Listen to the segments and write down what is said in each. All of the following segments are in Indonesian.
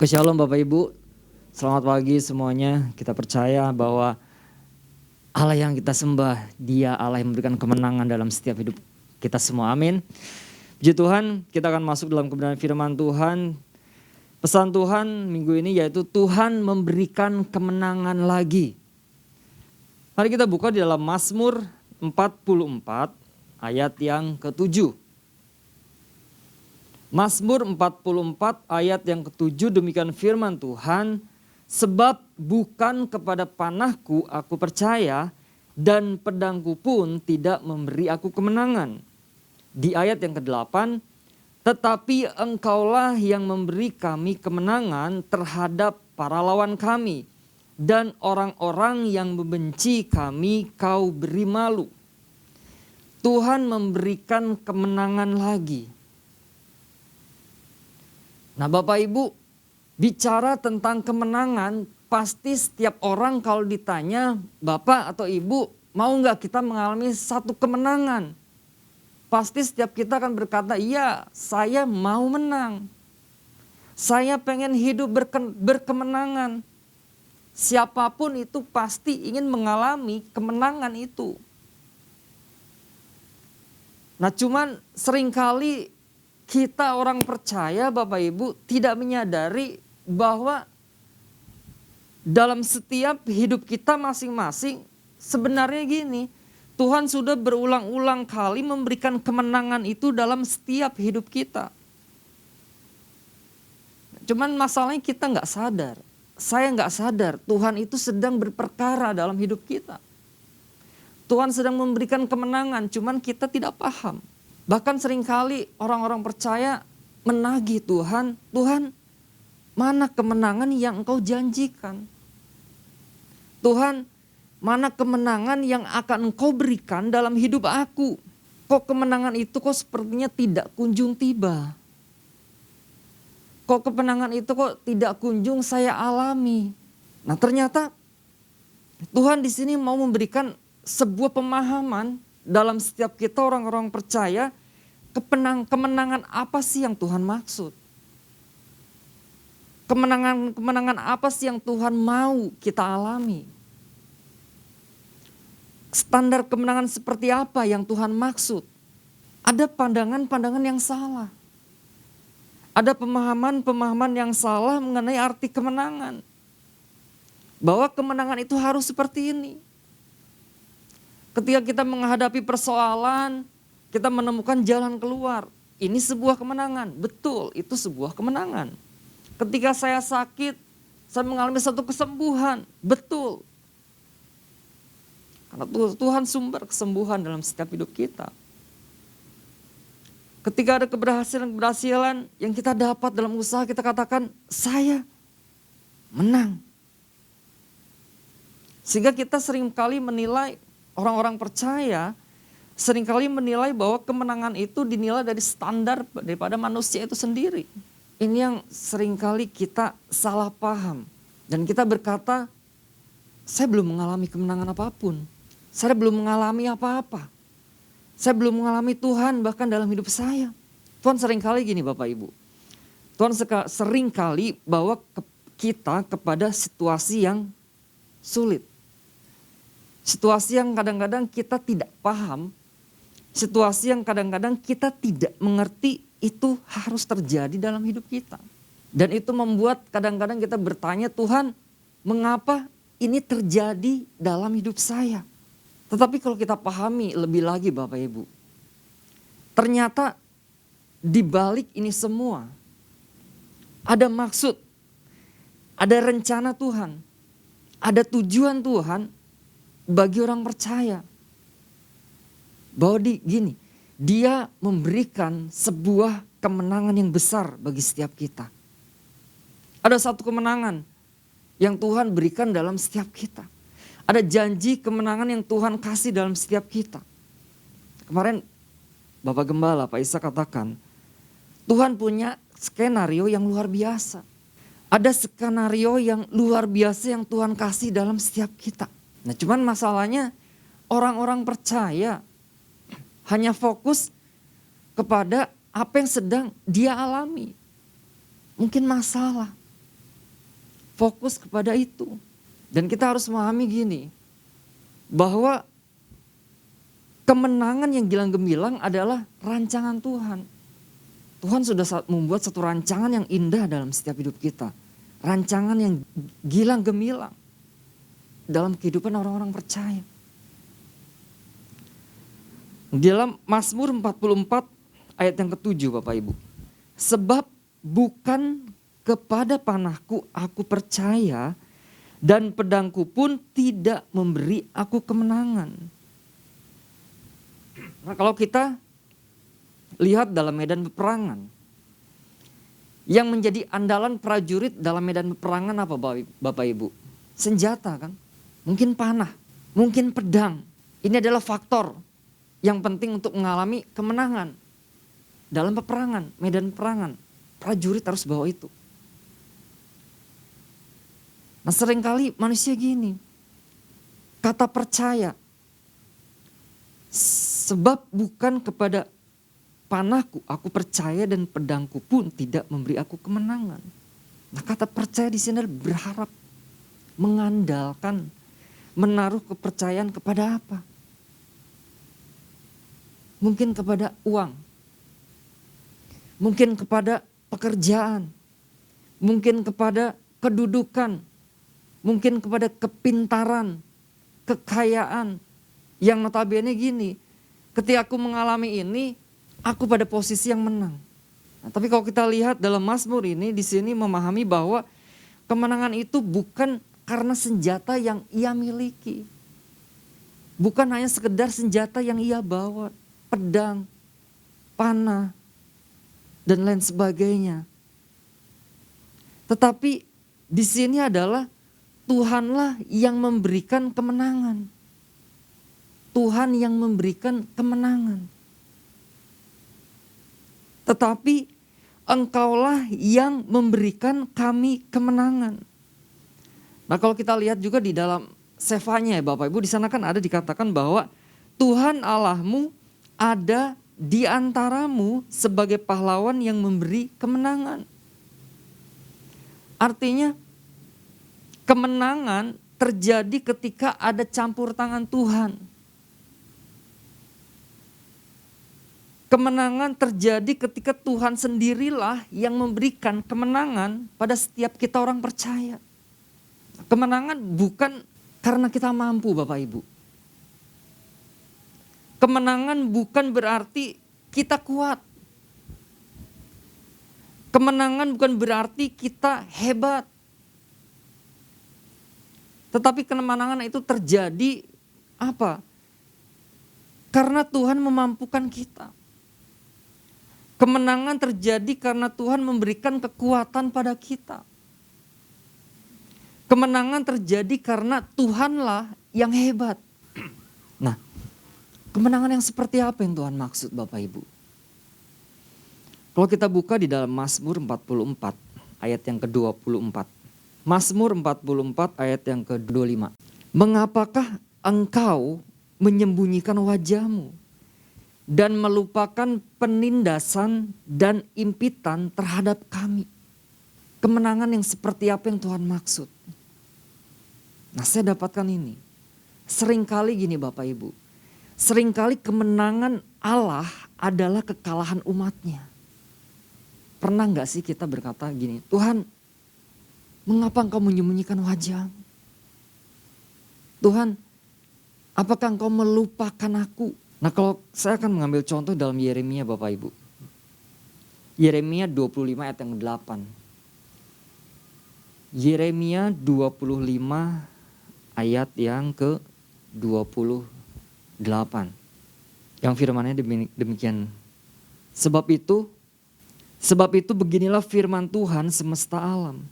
Oke, Shalom Bapak Ibu, selamat pagi semuanya. Kita percaya bahwa Allah yang kita sembah, Dia Allah yang memberikan kemenangan dalam setiap hidup kita semua, amin. Puji Tuhan, kita akan masuk dalam kebenaran firman Tuhan. Pesan Tuhan minggu ini yaitu Tuhan memberikan kemenangan lagi. Mari kita buka di dalam Mazmur 44 ayat yang ke-7. Mazmur 44 ayat yang ke-7 demikian firman Tuhan, sebab bukan kepada panahku aku percaya dan pedangku pun tidak memberi aku kemenangan. Di ayat yang ke-8, tetapi engkaulah yang memberi kami kemenangan terhadap para lawan kami dan orang-orang yang membenci kami kau beri malu. Tuhan memberikan kemenangan lagi. Nah Bapak Ibu, bicara tentang kemenangan, pasti setiap orang kalau ditanya, Bapak atau Ibu, mau nggak kita mengalami satu kemenangan? Pasti setiap kita akan berkata, iya saya mau menang. Saya pengen hidup berkemenangan. Siapapun itu pasti ingin mengalami kemenangan itu. Nah cuman seringkali kita orang percaya Bapak Ibu tidak menyadari bahwa dalam setiap hidup kita masing-masing sebenarnya gini, Tuhan sudah berulang-ulang kali memberikan kemenangan itu dalam setiap hidup kita. Cuman masalahnya kita nggak sadar, saya nggak sadar Tuhan itu sedang berperkara dalam hidup kita. Tuhan sedang memberikan kemenangan, cuman kita tidak paham. Bahkan seringkali orang-orang percaya menagih Tuhan, Tuhan mana kemenangan yang engkau janjikan? Tuhan mana kemenangan yang akan engkau berikan dalam hidup aku? Kok kemenangan itu kok sepertinya tidak kunjung tiba? Kok kemenangan itu kok tidak kunjung saya alami? Nah ternyata Tuhan di sini mau memberikan sebuah pemahaman dalam setiap kita orang-orang percaya, kemenangan apa sih yang Tuhan maksud? Kemenangan apa sih yang Tuhan mau kita alami? Standar kemenangan seperti apa yang Tuhan maksud? Ada pandangan-pandangan yang salah. Ada pemahaman-pemahaman yang salah mengenai arti kemenangan. Bahwa kemenangan itu harus seperti ini. Ketika kita menghadapi persoalan, kita menemukan jalan keluar. Ini sebuah kemenangan. Betul, itu sebuah kemenangan. Ketika saya sakit, saya mengalami satu kesembuhan. Betul. Karena Tuhan sumber kesembuhan dalam setiap hidup kita. Ketika ada keberhasilan yang kita dapat dalam usaha, kita katakan, saya menang. Sehingga kita seringkali menilai, orang-orang percaya seringkali menilai bahwa kemenangan itu dinilai dari standar daripada manusia itu sendiri. Ini yang seringkali kita salah paham. Dan kita berkata, saya belum mengalami kemenangan apapun. Saya belum mengalami apa-apa. Saya belum mengalami Tuhan bahkan dalam hidup saya. Tuhan seringkali gini Bapak Ibu. Tuhan seringkali bawa kita kepada situasi yang sulit. Situasi yang kadang-kadang kita tidak paham, situasi yang kadang-kadang kita tidak mengerti itu harus terjadi dalam hidup kita. Dan itu membuat kadang-kadang kita bertanya, Tuhan mengapa ini terjadi dalam hidup saya? Tetapi kalau kita pahami lebih lagi Bapak Ibu, ternyata di balik ini semua ada maksud, ada rencana Tuhan, ada tujuan Tuhan bagi orang percaya. Bahwa dia memberikan sebuah kemenangan yang besar bagi setiap kita. Ada satu kemenangan yang Tuhan berikan dalam setiap kita. Ada janji kemenangan yang Tuhan kasih dalam setiap kita. Kemarin Bapak Gembala, Pak Isa katakan, Tuhan punya skenario yang luar biasa. Ada skenario yang luar biasa yang Tuhan kasih dalam setiap kita. Nah cuman masalahnya orang-orang percaya hanya fokus kepada apa yang sedang dia alami. Mungkin masalah, fokus kepada itu. Dan kita harus memahami gini, bahwa kemenangan yang gilang gemilang adalah rancangan Tuhan. Tuhan sudah membuat satu rancangan yang indah dalam setiap hidup kita. Rancangan yang gilang gemilang dalam kehidupan orang-orang percaya. Dalam Mazmur 44 ayat yang ke-7 Bapak Ibu. Sebab bukan kepada panahku aku percaya, dan pedangku pun tidak memberi aku kemenangan. Nah, kalau kita lihat dalam medan peperangan, yang menjadi andalan prajurit dalam medan peperangan apa Bapak Ibu? Senjata kan? Mungkin panah, mungkin pedang. Ini adalah faktor yang penting untuk mengalami kemenangan. Dalam peperangan, medan peperangan, prajurit harus bawa itu. Nah, seringkali manusia gini, kata percaya, sebab bukan kepada panahku aku percaya, dan pedangku pun tidak memberi aku kemenangan. Nah, kata percaya di sini berharap, mengandalkan, menaruh kepercayaan kepada apa? Mungkin kepada uang, mungkin kepada pekerjaan, mungkin kepada kedudukan, mungkin kepada kepintaran, kekayaan, yang notabene gini, ketika aku mengalami ini, aku pada posisi yang menang. Nah, tapi kalau kita lihat dalam Mazmur ini, di sini memahami bahwa kemenangan itu bukan karena senjata yang ia miliki. Bukan hanya sekedar senjata yang ia bawa, pedang, panah, dan lain sebagainya. Tetapi di sini adalah Tuhanlah yang memberikan kemenangan. Tuhan yang memberikan kemenangan. Tetapi Engkaulah yang memberikan kami kemenangan. Nah, kalau kita lihat juga di dalam Sefanya ya Bapak Ibu, di sana kan ada dikatakan bahwa Tuhan Allahmu ada di antaramu sebagai pahlawan yang memberi kemenangan. Artinya kemenangan terjadi ketika ada campur tangan Tuhan. Kemenangan terjadi ketika Tuhan sendirilah yang memberikan kemenangan pada setiap kita orang percaya. Kemenangan bukan karena kita mampu Bapak Ibu. Kemenangan bukan berarti kita kuat. Kemenangan bukan berarti kita hebat. Tetapi kemenangan itu terjadi apa? Karena Tuhan memampukan kita. Kemenangan terjadi karena Tuhan memberikan kekuatan pada kita. Kemenangan terjadi karena Tuhanlah yang hebat. Nah, kemenangan yang seperti apa yang Tuhan maksud Bapak Ibu? Kalau kita buka di dalam Mazmur 44 ayat yang ke-24. Mazmur 44 ayat yang ke-25. Mengapakah engkau menyembunyikan wajahmu dan melupakan penindasan dan impitan terhadap kami? Kemenangan yang seperti apa yang Tuhan maksud? Nah, saya dapatkan ini. Seringkali gini Bapak Ibu. Seringkali kemenangan Allah adalah kekalahan umatnya. Pernah gak sih kita berkata gini, Tuhan, mengapa engkau menyembunyikan wajah? Tuhan, apakah engkau melupakan aku? Nah, kalau saya akan mengambil contoh dalam Yeremia Bapak Ibu. Yeremia 25 ayat yang ke-8. Yeremia 25 ayat yang ke-28. Yang firmannya demikian. Sebab itu beginilah firman Tuhan semesta alam.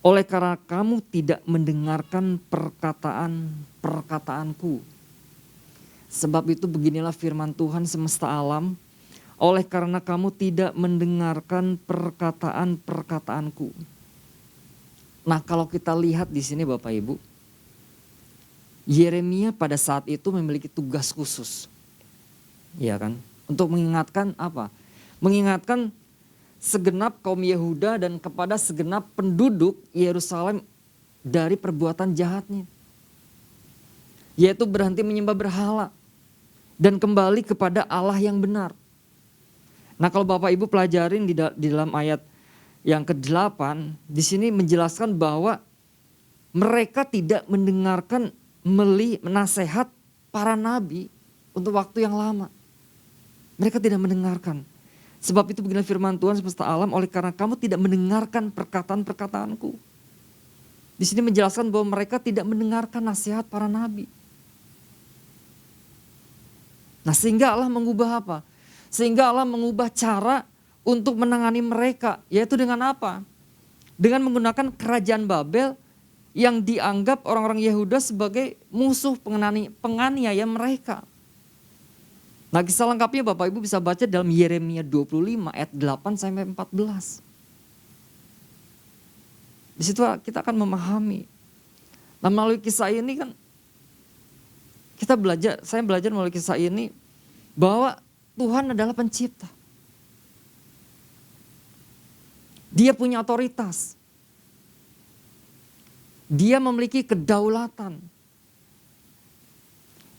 Oleh karena kamu tidak mendengarkan perkataan-perkataanku. Sebab itu beginilah firman Tuhan semesta alam. Oleh karena kamu tidak mendengarkan perkataan-perkataanku. Nah, kalau kita lihat di sini Bapak Ibu, Yeremia pada saat itu memiliki tugas khusus. Ya kan? Untuk mengingatkan apa? Mengingatkan segenap kaum Yehuda dan kepada segenap penduduk Yerusalem dari perbuatan jahatnya. Yaitu berhenti menyembah berhala dan kembali kepada Allah yang benar. Nah, kalau Bapak Ibu pelajarin di dalam ayat yang ke-8, di sini menjelaskan bahwa mereka tidak mendengarkan nasihat para nabi untuk waktu yang lama. Mereka tidak mendengarkan. Sebab itu beginilah firman Tuhan semesta alam, oleh karena kamu tidak mendengarkan perkataan-perkataanku. Di sini menjelaskan bahwa mereka tidak mendengarkan nasihat para nabi. Nah, sehingga Allah mengubah apa? Sehingga Allah mengubah cara untuk menangani mereka, yaitu dengan apa? Dengan menggunakan kerajaan Babel yang dianggap orang-orang Yehuda sebagai musuh penganiaya mereka. Nah, kisah lengkapnya Bapak Ibu bisa baca dalam Yeremia 25 ayat 8 sampai 14. Di situ kita akan memahami. Nah, melalui kisah ini kan saya belajar melalui kisah ini bahwa Tuhan adalah pencipta. Dia punya otoritas. Dia memiliki kedaulatan.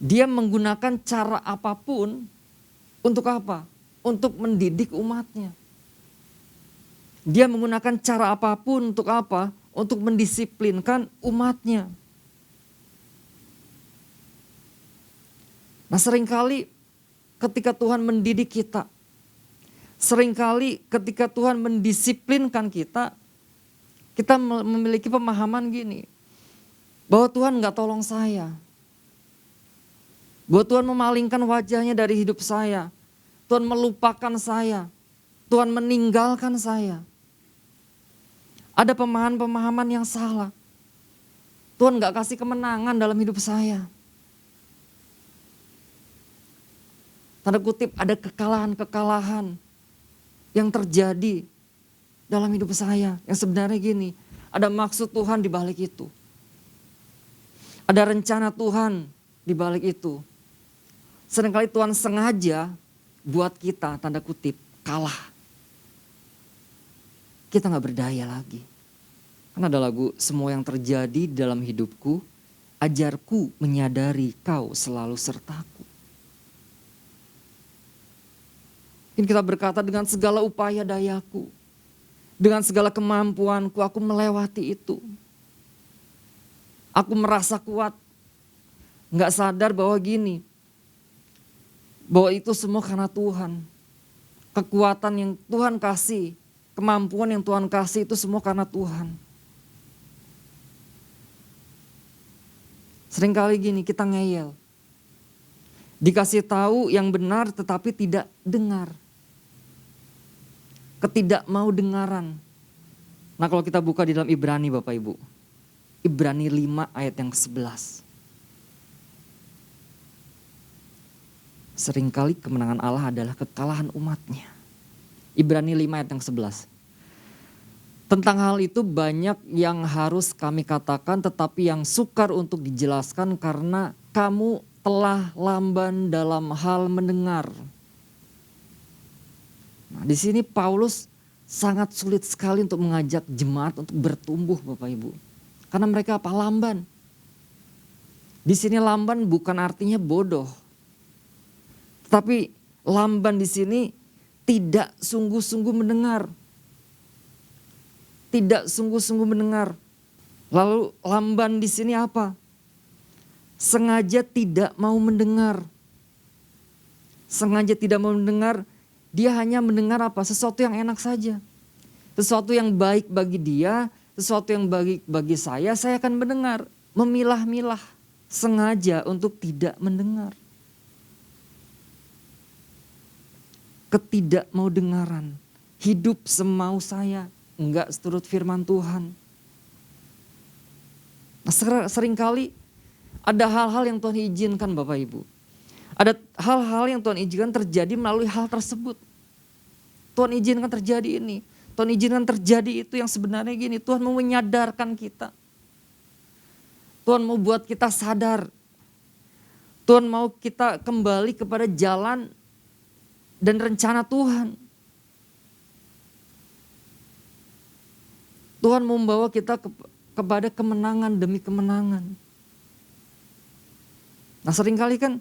Dia menggunakan cara apapun untuk apa? Untuk mendidik umatnya. Dia menggunakan cara apapun untuk apa? Untuk mendisiplinkan umatnya. Nah, seringkali ketika Tuhan mendidik kita, seringkali ketika Tuhan mendisiplinkan kita, kita memiliki pemahaman gini, bahwa Tuhan gak tolong saya. Bahwa Tuhan memalingkan wajahnya dari hidup saya. Tuhan melupakan saya. Tuhan meninggalkan saya. Ada pemahaman-pemahaman yang salah. Tuhan gak kasih kemenangan dalam hidup saya. Tanda kutip ada kekalahan-kekalahan yang terjadi dalam hidup saya. Yang sebenarnya gini, ada maksud Tuhan di balik itu. Ada rencana Tuhan di balik itu. Seringkali Tuhan sengaja buat kita, tanda kutip, kalah. Kita gak berdaya lagi. Kan ada lagu, semua yang terjadi dalam hidupku, ajarku menyadari kau selalu sertaku. Mungkin kita berkata dengan segala upaya dayaku, dengan segala kemampuanku aku melewati itu. Aku merasa kuat, gak sadar bahwa gini, bahwa itu semua karena Tuhan. Kekuatan yang Tuhan kasih, kemampuan yang Tuhan kasih itu semua karena Tuhan. Seringkali gini kita ngeyel. Dikasih tahu yang benar tetapi tidak dengar. Ketidakmaudengaran. Nah, kalau kita buka di dalam Ibrani Bapak Ibu. Ibrani 5 ayat yang ke-11. Seringkali kemenangan Allah adalah kekalahan umatnya. Ibrani 5 ayat yang 11. Tentang hal itu banyak yang harus kami katakan tetapi yang sukar untuk dijelaskan karena kamu telah lamban dalam hal mendengar. Nah, di sini Paulus sangat sulit sekali untuk mengajak jemaat untuk bertumbuh Bapak Ibu. Karena mereka apa? Lamban. Di sini lamban bukan artinya bodoh. Tapi lamban di sini tidak sungguh-sungguh mendengar. Tidak sungguh-sungguh mendengar. Lalu lamban di sini apa? Sengaja tidak mau mendengar. Sengaja tidak mau mendengar, dia hanya mendengar apa? Sesuatu yang enak saja. Sesuatu yang baik bagi dia, sesuatu yang baik bagi saya akan mendengar. Memilah-milah, sengaja untuk tidak mendengar. Ketidakmaudengaran, hidup semau saya, enggak seturut firman Tuhan. Nah, seringkali ada hal-hal yang Tuhan izinkan Bapak Ibu. Ada hal-hal yang Tuhan izinkan terjadi melalui hal tersebut. Tuhan izinkan terjadi ini. Tuhan izinkan terjadi itu yang sebenarnya gini. Tuhan mau menyadarkan kita. Tuhan mau buat kita sadar. Tuhan mau kita kembali kepada jalan dan rencana Tuhan. Tuhan mau membawa kita kepada kemenangan demi kemenangan. Nah seringkali kan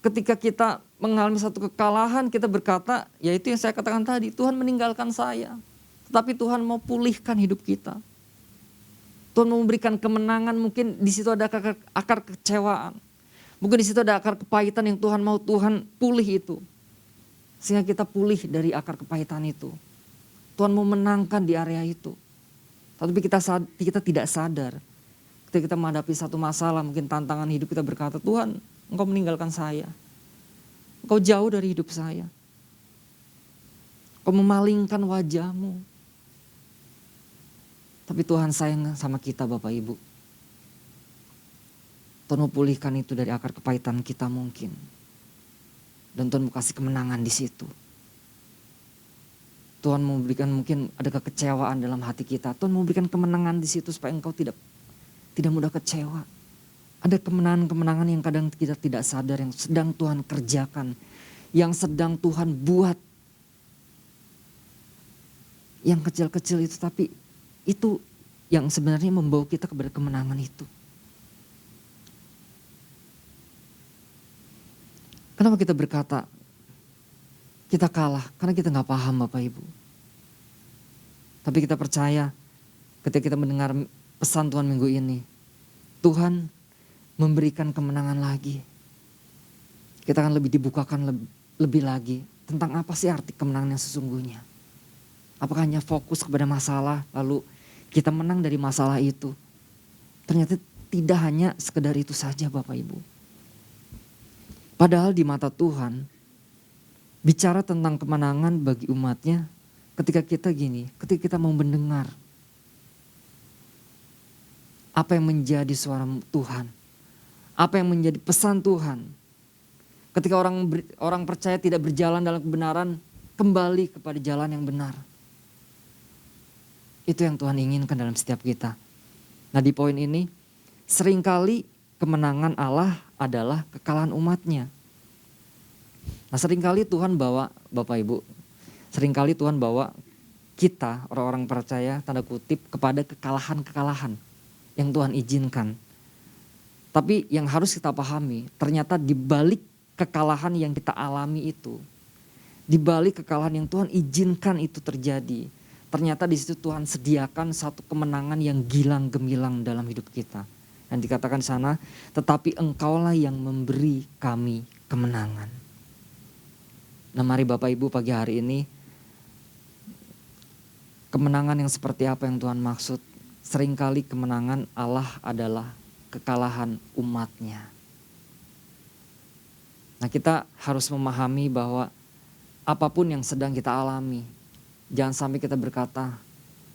ketika kita mengalami satu kekalahan, kita berkata, ya itu yang saya katakan tadi, Tuhan meninggalkan saya. Tetapi Tuhan mau pulihkan hidup kita. Tuhan mau memberikan kemenangan, mungkin di situ ada akar kekecewaan. Mungkin di situ ada akar kepahitan yang Tuhan mau Tuhan pulih itu. Sehingga kita pulih dari akar kepahitan itu. Tuhan mau menangkan di area itu. Tapi kita tidak sadar. Ketika kita menghadapi satu masalah, mungkin tantangan hidup, kita berkata, Tuhan Engkau meninggalkan saya. Engkau jauh dari hidup saya. Engkau memalingkan wajah-Mu. Tapi Tuhan sayang sama kita Bapak Ibu. Tuhan mau pulihkan itu dari akar kepahitan kita mungkin. Dan Tuhan mau kasih kemenangan di situ. Tuhan mau memberikan mungkin ada kekecewaan dalam hati kita. Tuhan mau memberikan kemenangan di situ supaya engkau tidak mudah kecewa. Ada kemenangan-kemenangan yang kadang kita tidak sadar yang sedang Tuhan kerjakan. Yang sedang Tuhan buat. Yang kecil-kecil itu tapi itu yang sebenarnya membawa kita kepada kemenangan itu. Kenapa kita berkata kita kalah? Karena kita gak paham Bapak Ibu. Tapi kita percaya ketika kita mendengar pesan Tuhan minggu ini. Tuhan memberikan kemenangan lagi. Kita akan lebih dibukakan lebih lagi. Tentang apa sih arti kemenangan yang sesungguhnya. Apakah hanya fokus kepada masalah lalu kita menang dari masalah itu. Ternyata tidak hanya sekedar itu saja Bapak Ibu. Padahal di mata Tuhan, bicara tentang kemenangan bagi umatnya ketika kita mau mendengar. Apa yang menjadi suara Tuhan. Apa yang menjadi pesan Tuhan. Ketika orang percaya tidak berjalan dalam kebenaran, kembali kepada jalan yang benar. Itu yang Tuhan inginkan dalam setiap kita. Nah di poin ini, seringkali kemenangan Allah adalah kekalahan umatnya. Nah seringkali Tuhan bawa, Bapak Ibu, seringkali Tuhan bawa kita orang-orang percaya tanda kutip kepada kekalahan-kekalahan yang Tuhan izinkan. Tapi yang harus kita pahami, ternyata di balik kekalahan yang kita alami itu, di balik kekalahan yang Tuhan izinkan itu terjadi, ternyata di situ Tuhan sediakan satu kemenangan yang gilang gemilang dalam hidup kita. Dan dikatakan di sana, tetapi engkaulah yang memberi kami kemenangan. Nah mari Bapak Ibu pagi hari ini, kemenangan yang seperti apa yang Tuhan maksud? Seringkali kemenangan Allah adalah kekalahan umatnya. Nah kita harus memahami bahwa apapun yang sedang kita alami, jangan sampai kita berkata,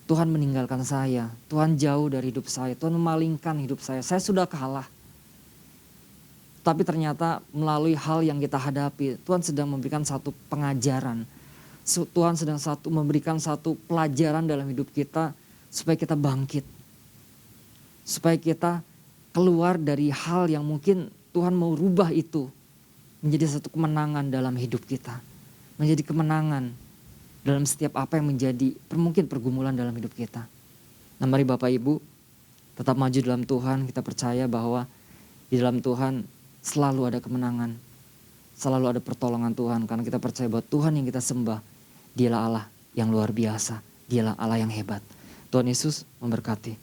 Tuhan meninggalkan saya, Tuhan jauh dari hidup saya, Tuhan memalingkan hidup saya sudah kalah. Tapi ternyata melalui hal yang kita hadapi, Tuhan sedang memberikan satu pengajaran. Tuhan sedang memberikan satu pelajaran dalam hidup kita supaya kita bangkit. Supaya kita keluar dari hal yang mungkin Tuhan mau rubah itu menjadi satu kemenangan dalam hidup kita. Menjadi kemenangan dalam setiap apa yang menjadi mungkin pergumulan dalam hidup kita. Nah mari Bapak Ibu tetap maju dalam Tuhan, kita percaya bahwa di dalam Tuhan selalu ada kemenangan, selalu ada pertolongan Tuhan. Karena kita percaya bahwa Tuhan yang kita sembah, dialah Allah yang luar biasa, dialah Allah yang hebat. Tuhan Yesus memberkati.